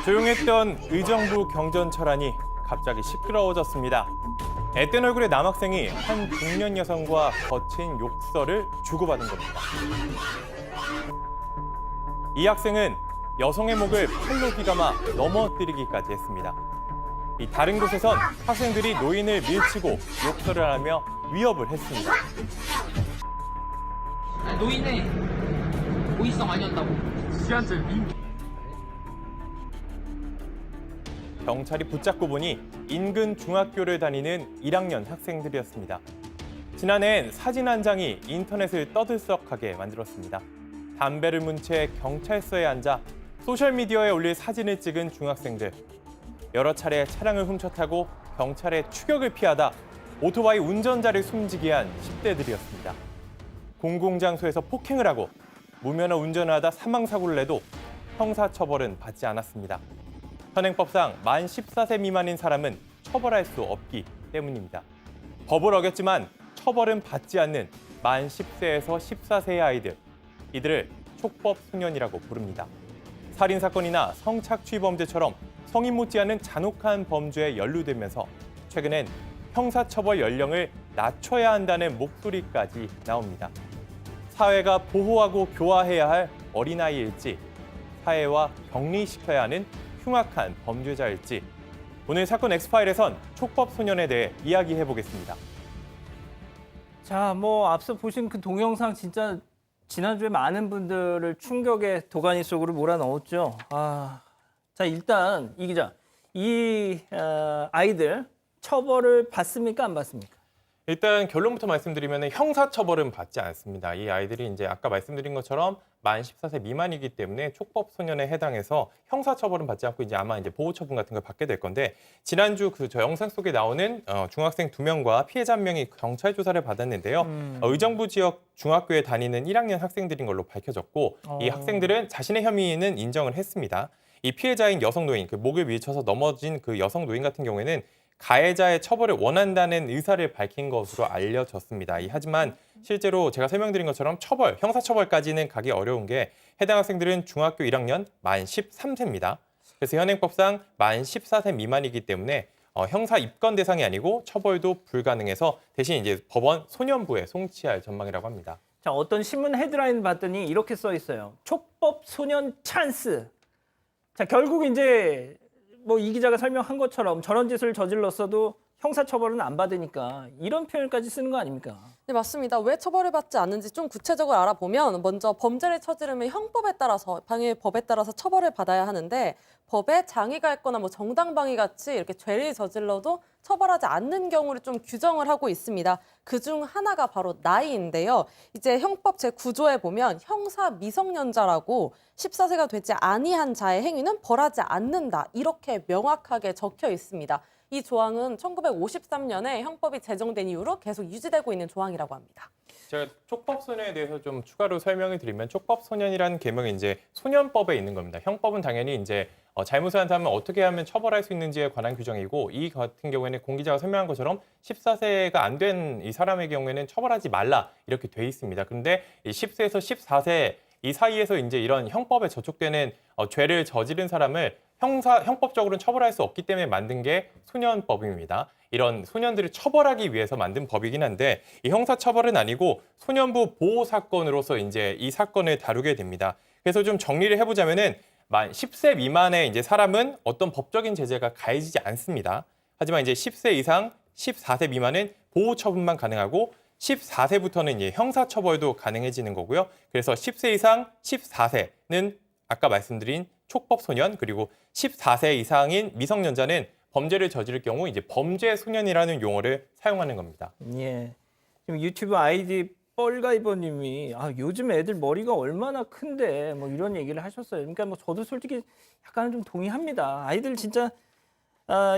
조용했던 의정부 경전 철안이 갑자기 시끄러워졌습니다. 앳된 얼굴의 남학생이 한 중년 여성과 거친 욕설을 주고받은 겁니다. 이 학생은 여성의 목을 팔로 휘감아 넘어뜨리기까지 했습니다. 다른 곳에선 학생들이 노인을 밀치고 욕설을 하며 위협을 했습니다. 노인의 고의성 아니었다고. 경찰이 붙잡고 보니 인근 중학교를 다니는 1학년 학생들이었습니다. 지난해엔 사진 한 장이 인터넷을 떠들썩하게 만들었습니다. 담배를 문 채 경찰서에 앉아 소셜미디어에 올릴 사진을 찍은 중학생들. 여러 차례 차량을 훔쳐 타고 경찰의 추격을 피하다 오토바이 운전자를 숨지게 한 10대들이었습니다. 공공장소에서 폭행을 하고 무면허 운전을 하다 사망사고를 내도 형사처벌은 받지 않았습니다. 현행법상 만 14세 미만인 사람은 처벌할 수 없기 때문입니다. 법을 어겼지만 처벌은 받지 않는 만 10세에서 14세의 아이들. 이들을 촉법소년이라고 부릅니다. 살인사건이나 성착취 범죄처럼 성인 못지않은 잔혹한 범죄에 연루되면서 최근엔 형사처벌 연령을 낮춰야 한다는 목소리까지 나옵니다. 사회가 보호하고 교화해야 할 어린아이일지, 사회와 격리시켜야 하는 흉악한 범죄자일지, 오늘 사건 엑스파일에선 촉법소년에 대해 이야기해보겠습니다. 자, 앞서 보신 그 동영상 진짜 지난주에 많은 분들을 충격의 도가니 속으로 몰아넣었죠. 자, 일단 이 기자, 이 아이들 처벌을 받습니까, 안 받습니까? 일단 결론부터 말씀드리면 형사처벌은 받지 않습니다. 이 아이들이 이제 아까 말씀드린 것처럼 만 14세 미만이기 때문에 촉법소년에 해당해서 형사처벌은 받지 않고 아마 보호처분 같은 걸 받게 될 건데, 지난주 저 영상 속에 나오는 중학생 2명과 피해자 1명이 경찰 조사를 받았는데요. 의정부 지역 중학교에 다니는 1학년 학생들인 걸로 밝혀졌고, 이 학생들은 자신의 혐의는 인정을 했습니다. 이 피해자인 여성 노인, 그 목을 밀쳐서 넘어진 그 여성 노인 같은 경우에는 가해자의 처벌을 원한다는 의사를 밝힌 것으로 알려졌습니다. 하지만 실제로 제가 설명드린 것처럼 형사처벌까지는 가기 어려운 게, 해당 학생들은 중학교 1학년 만 13세입니다. 그래서 현행법상 만 14세 미만이기 때문에 형사 입건 대상이 아니고 처벌도 불가능해서 대신 법원 소년부에 송치할 전망이라고 합니다. 자, 어떤 신문 헤드라인 봤더니 이렇게 써 있어요. 촉법소년 찬스. 자, 결국 이 기자가 설명한 것처럼 저런 짓을 저질렀어도 형사처벌은 안 받으니까 이런 표현까지 쓰는 거 아닙니까? 네, 맞습니다. 왜 처벌을 받지 않는지 좀 구체적으로 알아보면, 먼저 범죄를 저지르면 방위법에 따라서 처벌을 받아야 하는데, 법에 장애가 있거나 정당방위 같이 이렇게 죄를 저질러도 처벌하지 않는 경우를 좀 규정을 하고 있습니다. 그중 하나가 바로 나이인데요. 이제 형법 제9조에 보면 형사 미성년자라고 14세가 되지 아니한 자의 행위는 벌하지 않는다, 이렇게 명확하게 적혀 있습니다. 이 조항은 1953년에 형법이 제정된 이후로 계속 유지되고 있는 조항이라고 합니다. 제가 촉법소년에 대해서 좀 추가로 설명을 드리면, 촉법소년이라는 계명이 소년법에 있는 겁니다. 형법은 당연히 잘못을 한 사람은 어떻게 하면 처벌할 수 있는지에 관한 규정이고, 이 같은 경우에는 공 기자가 설명한 것처럼 14세가 안 된 이 사람의 경우에는 처벌하지 말라, 이렇게 돼 있습니다. 그런데 이 10세에서 14세 이 사이에서 이런 형법에 저촉되는 죄를 저지른 사람을 형법적으로는 처벌할 수 없기 때문에 만든 게 소년법입니다. 이런 소년들을 처벌하기 위해서 만든 법이긴 한데, 이 형사처벌은 아니고 소년부 보호 사건으로서 이 사건을 다루게 됩니다. 그래서 좀 정리를 해보자면은, 만 10세 미만의 사람은 어떤 법적인 제재가 가해지지 않습니다. 하지만 10세 이상 14세 미만은 보호 처분만 가능하고, 14세부터는 형사처벌도 가능해지는 거고요. 그래서 10세 이상 14세는 아까 말씀드린 촉법소년, 그리고 14세 이상인 미성년자는 범죄를 저지를 경우 범죄소년이라는 용어를 사용하는 겁니다. 예. 지금 유튜브 아이디 뻘가이버님이 요즘 애들 머리가 얼마나 큰데 이런 얘기를 하셨어요. 그러니까 저도 솔직히 약간은 좀 동의합니다. 아이들 진짜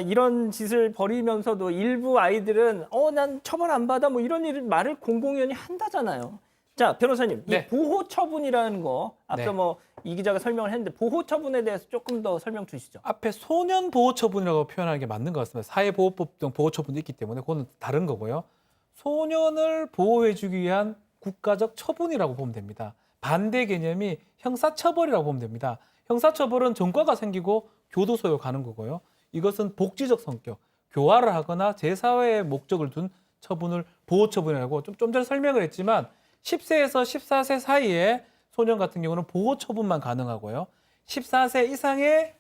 이런 짓을 벌이면서도 일부 아이들은 난 처벌 안 받아 이런 말을 공공연히 한다잖아요. 자, 변호사님, 네. 이 보호 처분이라는 거 앞서 네. 이 기자가 설명을 했는데, 보호 처분에 대해서 조금 더 설명 주시죠. 앞에 소년 보호 처분이라고 표현하는 게 맞는 것 같습니다. 사회보호법 등 보호 처분도 있기 때문에 그거는 다른 거고요. 소년을 보호해주기 위한 국가적 처분이라고 보면 됩니다. 반대 개념이 형사처벌이라고 보면 됩니다. 형사처벌은 전과가 생기고 교도소에 가는 거고요. 이것은 복지적 성격, 교화를 하거나 제사회의 목적을 둔 처분을 보호 처분이라고 좀 전에 설명을 했지만 10세에서 14세 사이에 소년 같은 경우는 보호 처분만 가능하고요. 14세 이상의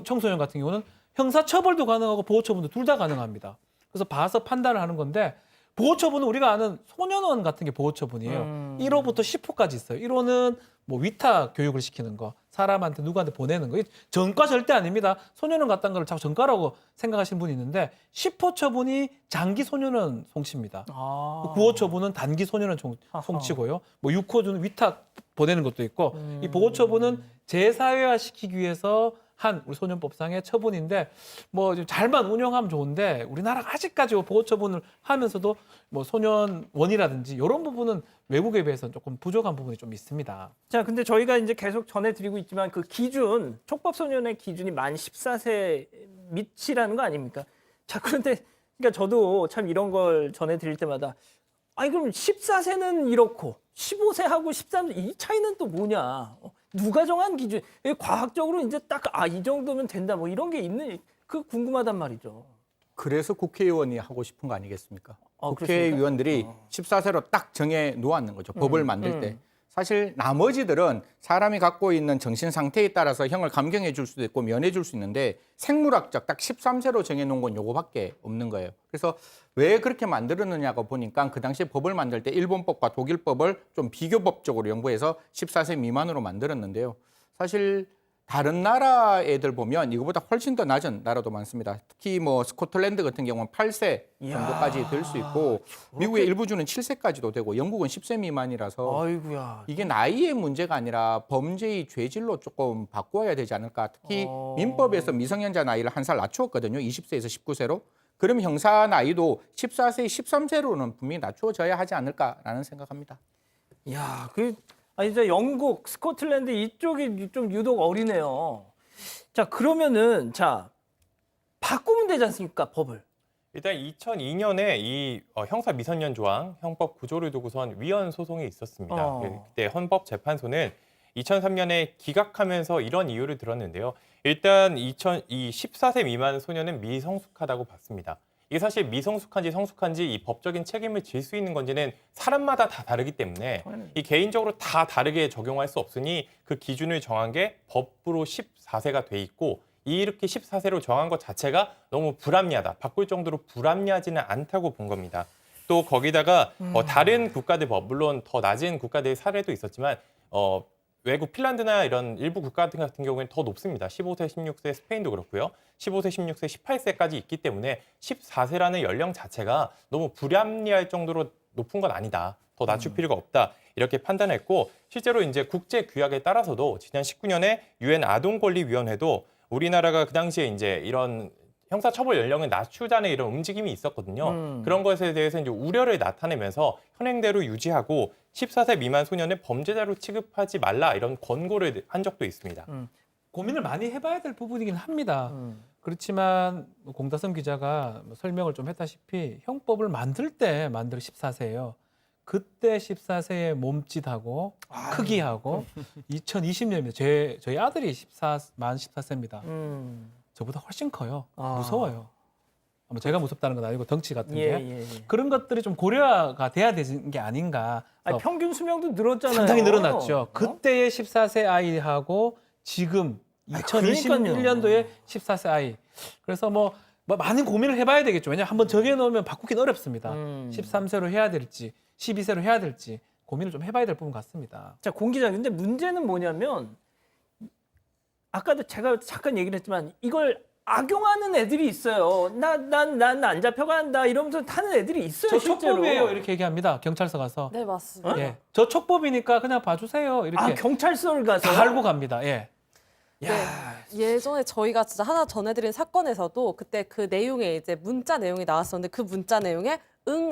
청소년 같은 경우는 형사 처벌도 가능하고 보호 처분도 둘 다 가능합니다. 그래서 봐서 판단을 하는 건데 보호 처분은 우리가 아는 소년원 같은 게 보호 처분이에요. 1호부터 10호까지 있어요. 1호는 뭐 위탁 교육을 시키는 거, 사람한테 누구한테 보내는 거. 전과 절대 아닙니다. 소년원 갔다는 걸 자꾸 전과라고 생각하시는 분이 있는데 10호 처분이 장기 소년원 송치입니다. 9호 처분은 단기 소년원 송치고요. 뭐 6호는 위탁 보내는 것도 있고 이 보호 처분은 재사회화 시키기 위해서 한 우리 소년법상의 처분인데 뭐 잘만 운영하면 좋은데 우리나라가 아직까지 보호 처분을 하면서도 뭐 소년원이라든지 이런 부분은 외국에 비해서 조금 부족한 부분이 좀 있습니다. 자, 근데 저희가 이제 계속 전해드리고 있지만 그 기준, 촉법소년의 기준이 만 14세 밑이라는 거 아닙니까? 자, 그런데 그러니까 저도 참 이런 걸 전해드릴 때마다 아니 그럼 14세는 이렇고 15세하고 13세 이 차이는 또 뭐냐? 누가 정한 기준? 과학적으로 이제 딱 이 정도면 된다 뭐 이런 게 있는 그 궁금하단 말이죠. 그래서 국회의원이 하고 싶은 거 아니겠습니까? 그렇습니까? 국회의원들이 14세로 딱 정해 놓았는 거죠. 법을 만들 때. 사실 나머지들은 사람이 갖고 있는 정신 상태에 따라서 형을 감경해 줄 수도 있고 면해 줄 수 있는데 생물학적 딱 13세로 정해 놓은 건 요거밖에 없는 거예요. 그래서 왜 그렇게 만들었느냐고 보니까 그 당시에 법을 만들 때 일본법과 독일법을 좀 비교법적으로 연구해서 14세 미만으로 만들었는데요. 사실 다른 나라 애들 보면 이거보다 훨씬 더 낮은 나라도 많습니다. 특히 뭐 스코틀랜드 같은 경우는 8세 정도까지 될 수 있고 미국의 일부 주는 7세까지도 되고 영국은 10세 미만이라서 아이고야. 이게 나이의 문제가 아니라 범죄의 죄질로 조금 바꿔야 되지 않을까. 특히 민법에서 미성년자 나이를 한 살 낮추었거든요. 20세에서 19세로. 그럼 형사 나이도 14세, 13세로는 분명히 낮추어져야 하지 않을까라는 생각합니다. 야, 이제 영국, 스코틀랜드 이쪽이 좀 유독 어리네요. 자, 그러면은 바꾸면 되지 않습니까, 법을? 일단 2002년에 이 형사 미성년 조항 형법 구조를 두고선 위헌 소송이 있었습니다. 그때 헌법재판소는 2003년에 기각하면서 이런 이유를 들었는데요. 일단 이 14세 미만 소년은 미성숙하다고 봤습니다. 이게 사실 미성숙한지 성숙한지 이 법적인 책임을 질 수 있는 건지는 사람마다 다 다르기 때문에 이 개인적으로 다 다르게 적용할 수 없으니 그 기준을 정한 게 법으로 14세가 돼 있고 이렇게 14세로 정한 것 자체가 너무 불합리하다. 바꿀 정도로 불합리하지는 않다고 본 겁니다. 또 거기다가 다른 국가들 법, 물론 더 낮은 국가들의 사례도 있었지만 외국 핀란드나 이런 일부 국가 같은 경우에는 더 높습니다. 15세, 16세 스페인도 그렇고요. 15세, 16세, 18세까지 있기 때문에 14세라는 연령 자체가 너무 불합리할 정도로 높은 건 아니다. 더 낮출 필요가 없다. 이렇게 판단했고 실제로 이제 국제 규약에 따라서도 지난 19년에 유엔 아동권리위원회도 우리나라가 그 당시에 이제 이런 형사처벌 연령을 낮추자는 이런 움직임이 있었거든요. 그런 것에 대해서 이제 우려를 나타내면서 현행대로 유지하고 14세 미만 소년을 범죄자로 취급하지 말라 이런 권고를 한 적도 있습니다. 고민을 많이 해봐야 될 부분이긴 합니다. 그렇지만 공다섬 기자가 설명을 좀 했다시피 형법을 만들 14세예요. 그때 14세의 몸짓하고 크기하고 2020년이면 저희 아들이 만 14세입니다. 저보다 훨씬 커요. 무서워요. 제가 무섭다는 건 아니고 덩치 같은 게. 그런 것들이 좀 고려가 돼야 되는 게 아닌가. 평균 수명도 늘었잖아요. 상당히 늘어났죠. 그때의 14세 아이하고 지금 2021년도에 14세 아이. 그래서 뭐 많은 고민을 해봐야 되겠죠. 왜냐하면 한번 정해놓으면 바꾸긴 어렵습니다. 13세로 해야 될지 12세로 해야 될지 고민을 좀 해봐야 될 부분 같습니다. 자, 공 기자, 근데 문제는 뭐냐면 아까도 제가 잠깐 얘기를 했지만 이걸 악용하는 애들이 있어요. 난 안 잡혀간다 이러면서 타는 애들이 있어요. 저 실제로. 촉법이에요 이렇게 얘기합니다. 경찰서 가서. 네, 맞습니다. 예, 저 촉법이니까 그냥 봐주세요 이렇게 경찰서를 가서 다 알고 갑니다. 예. 네, 예전에 저희가 진짜 하나 전해드린 사건에서도 그때 그 내용에 이제 문자 내용이 나왔었는데 그 문자 내용에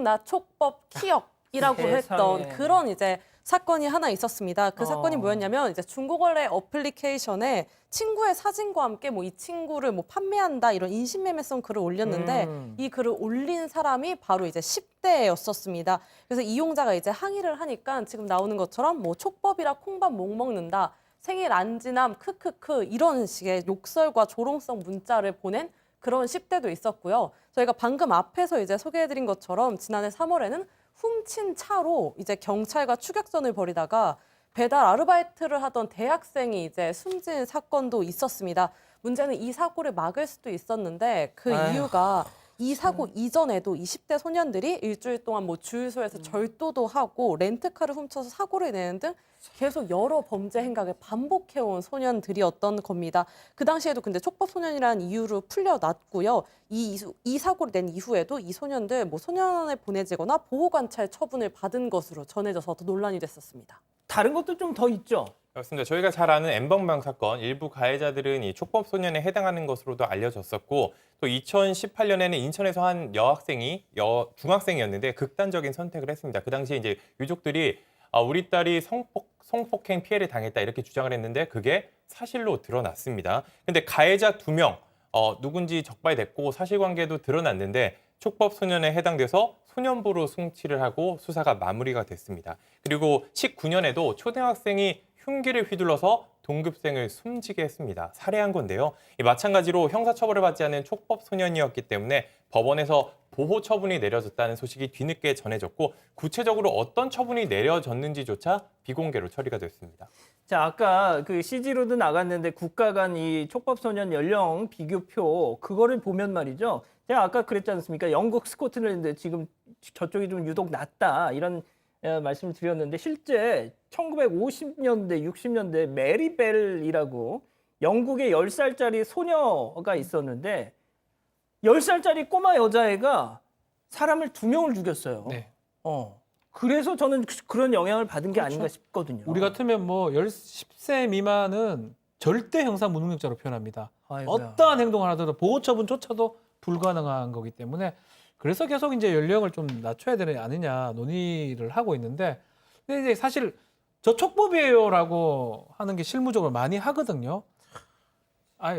나 촉법 키역이라고 했던 그런 이제 사건이 하나 있었습니다. 그 사건이 뭐였냐면 이제 중고거래 어플리케이션에 친구의 사진과 함께 뭐 이 친구를 뭐 판매한다 이런 인신매매성 글을 올렸는데 이 글을 올린 사람이 바로 이제 10대였었습니다. 그래서 이용자가 이제 항의를 하니까 지금 나오는 것처럼 뭐 촉법이라 콩밥 못 먹는다. 생일 안 지남 크크크 이런 식의 욕설과 조롱성 문자를 보낸 그런 10대도 있었고요. 저희가 방금 앞에서 이제 소개해드린 것처럼 지난해 3월에는 훔친 차로 이제 경찰과 추격전을 벌이다가 배달 아르바이트를 하던 대학생이 이제 숨진 사건도 있었습니다. 문제는 이 사고를 막을 수도 있었는데 그 아휴. 이유가 이 사고 이전에도 20대 소년들이 일주일 동안 뭐 주유소에서 절도도 하고 렌트카를 훔쳐서 사고를 내는 등 계속 여러 범죄 행각을 반복해온 소년들이었던 겁니다. 그 당시에도 근데 촉법소년이라는 이유로 풀려났고요. 이 사고를 낸 이후에도 이 소년들 뭐 소년원에 보내지거나 보호관찰 처분을 받은 것으로 전해져서 더 논란이 됐었습니다. 다른 것도 좀 더 있죠. 그렇습니다. 저희가 잘 아는 N번방 사건, 일부 가해자들은 이 촉법 소년에 해당하는 것으로도 알려졌었고, 또 2018년에는 인천에서 한 여학생이 중학생이었는데 극단적인 선택을 했습니다. 그 당시에 이제 유족들이 우리 딸이 성폭행 피해를 당했다 이렇게 주장을 했는데 그게 사실로 드러났습니다. 근데 가해자 2명 누군지 적발됐고 사실관계도 드러났는데 촉법 소년에 해당돼서 소년부로 송치를 하고 수사가 마무리가 됐습니다. 그리고 19년에도 초등학생이 흉기를 휘둘러서 동급생을 숨지게 했습니다. 살해한 건데요. 마찬가지로 형사처벌을 받지 않은 촉법 소년이었기 때문에 법원에서 보호 처분이 내려졌다는 소식이 뒤늦게 전해졌고 구체적으로 어떤 처분이 내려졌는지조차 비공개로 처리가 됐습니다. 자, 아까 그 CG로도 나갔는데 국가 간 이 촉법소년 연령 비교표 그거를 보면 말이죠. 제가 아까 그랬지 않습니까? 영국 스코틀랜드 지금 저쪽이 좀 유독 낮다 이런 말씀을 드렸는데 실제 1950년대, 60년대 메리벨이라고 영국의 10살짜리 소녀가 있었는데 10살짜리 꼬마 여자애가 사람을 2명을 죽였어요. 네. 그래서 저는 그런 영향을 받은 게 그렇죠. 아닌가 싶거든요. 우리 같으면 뭐 10세 미만은 절대 형사 무능력자로 표현합니다. 아이고야. 어떠한 행동을 하더라도 보호 처분조차도 불가능한 거기 때문에 그래서 계속 이제 연령을 좀 낮춰야 되느냐 아니냐 논의를 하고 있는데 근데 이제 사실 저 촉법이에요라고 하는 게 실무적으로 많이 하거든요.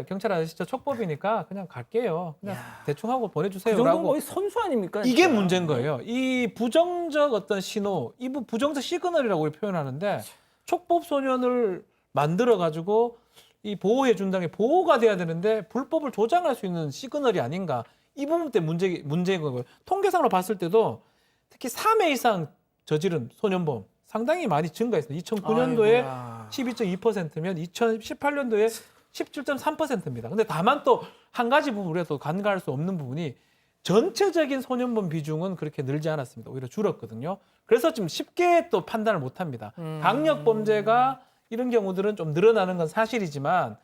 경찰 아저씨 저 촉법이니까 그냥 갈게요. 그냥 대충 하고 그 보내주세요라고. 정도는 거의 선수 아닙니까? 이게 진짜. 문제인 거예요. 이 부정적 어떤 신호, 이 부정적 시그널이라고 표현하는데 촉법 소년을 만들어 가지고 이 보호해 준다는 게 보호가 돼야 되는데 불법을 조장할 수 있는 시그널이 아닌가. 이 부분 때문에 문제인 거고요. 통계상으로 봤을 때도 특히 3회 이상 저지른 소년범 상당히 많이 증가했습니다. 2009년도에 12.2%면 2018년도에 17.3%입니다. 근데 다만 또 한 가지 부분에 또 간과할 수 없는 부분이 전체적인 소년범 비중은 그렇게 늘지 않았습니다. 오히려 줄었거든요. 그래서 지금 쉽게 또 판단을 못 합니다. 강력 범죄가 이런 경우들은 좀 늘어나는 건 사실이지만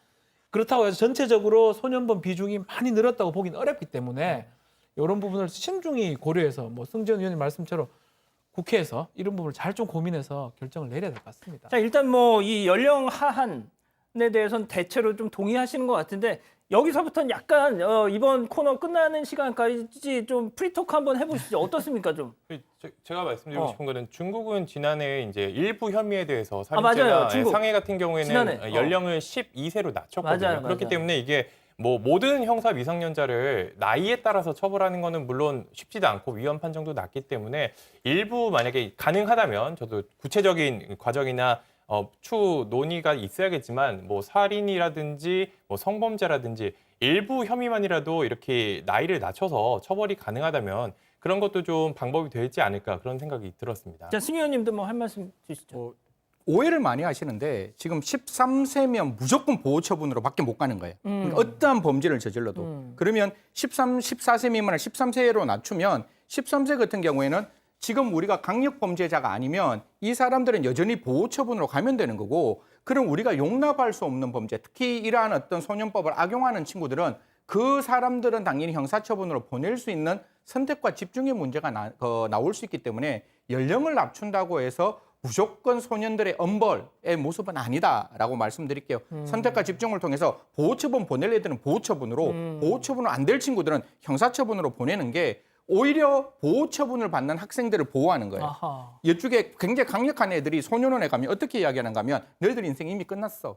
그렇다고 해서 전체적으로 소년범 비중이 많이 늘었다고 보기는 어렵기 때문에 이런 부분을 신중히 고려해서 뭐 승지원 의원님 말씀처럼 국회에서 이런 부분을 잘 좀 고민해서 결정을 내려야 될 것 같습니다. 자, 일단 뭐 이 연령 하한에 대해서는 대체로 좀 동의하시는 것 같은데 여기서부터는 약간 이번 코너 끝나는 시간까지 좀 프리토크 한번 해보시죠. 어떻습니까, 좀? 제가 말씀드리고 싶은 거는 중국은 지난해 이제 일부 혐의에 대해서 맞아요. 살인죄나 중국. 상해 같은 경우에는 지난해. 연령을 12세로 낮췄거든요. 맞아요, 그렇기 맞아요. 때문에 이게 뭐 모든 형사 미성년자를 나이에 따라서 처벌하는 거는 물론 쉽지도 않고 위헌 판정도 낮기 때문에 일부 만약에 가능하다면 저도 구체적인 과정이나 추후 논의가 있어야겠지만 뭐 살인이라든지 뭐 성범죄라든지 일부 혐의만이라도 이렇게 나이를 낮춰서 처벌이 가능하다면 그런 것도 좀 방법이 되지 않을까 그런 생각이 들었습니다. 자, 승 의원님도 뭐 한 말씀 주시죠. 오해를 많이 하시는데 지금 13세면 무조건 보호 처분으로 밖에 못 가는 거예요. 그러니까 어떠한 범죄를 저질러도. 그러면 14세 미만을 13세로 낮추면 13세 같은 경우에는 지금 우리가 강력 범죄자가 아니면 이 사람들은 여전히 보호 처분으로 가면 되는 거고 그럼 우리가 용납할 수 없는 범죄, 특히 이러한 어떤 소년법을 악용하는 친구들은 그 사람들은 당연히 형사처분으로 보낼 수 있는 선택과 집중의 문제가 나올 수 있기 때문에 연령을 낮춘다고 해서 무조건 소년들의 엄벌의 모습은 아니다라고 말씀드릴게요. 선택과 집중을 통해서 보호처분 보낼 애들은 보호처분으로, 보호처분을 안 될 친구들은 형사처분으로 보내는 게 오히려 보호처분을 받는 학생들을 보호하는 거예요. 아하. 이쪽에 굉장히 강력한 애들이 소년원에 가면 어떻게 이야기하는가 하면 너희들 인생 이미 끝났어.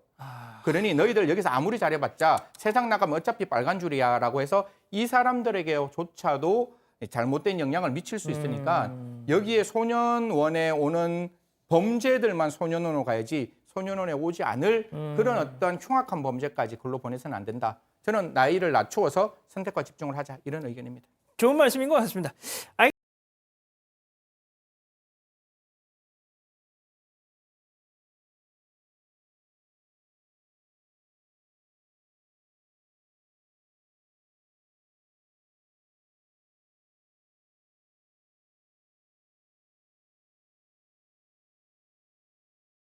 그러니 너희들 여기서 아무리 잘해봤자 세상 나가면 어차피 빨간 줄이야 라고 해서 이 사람들에게조차도 잘못된 영향을 미칠 수 있으니까 여기에 소년원에 오는 범죄들만 소년원으로 가야지 소년원에 오지 않을 그런 어떤 흉악한 범죄까지 글로 보내서는 안 된다. 저는 나이를 낮추어서 선택과 집중을 하자 이런 의견입니다. 좋은 말씀인 것 같습니다.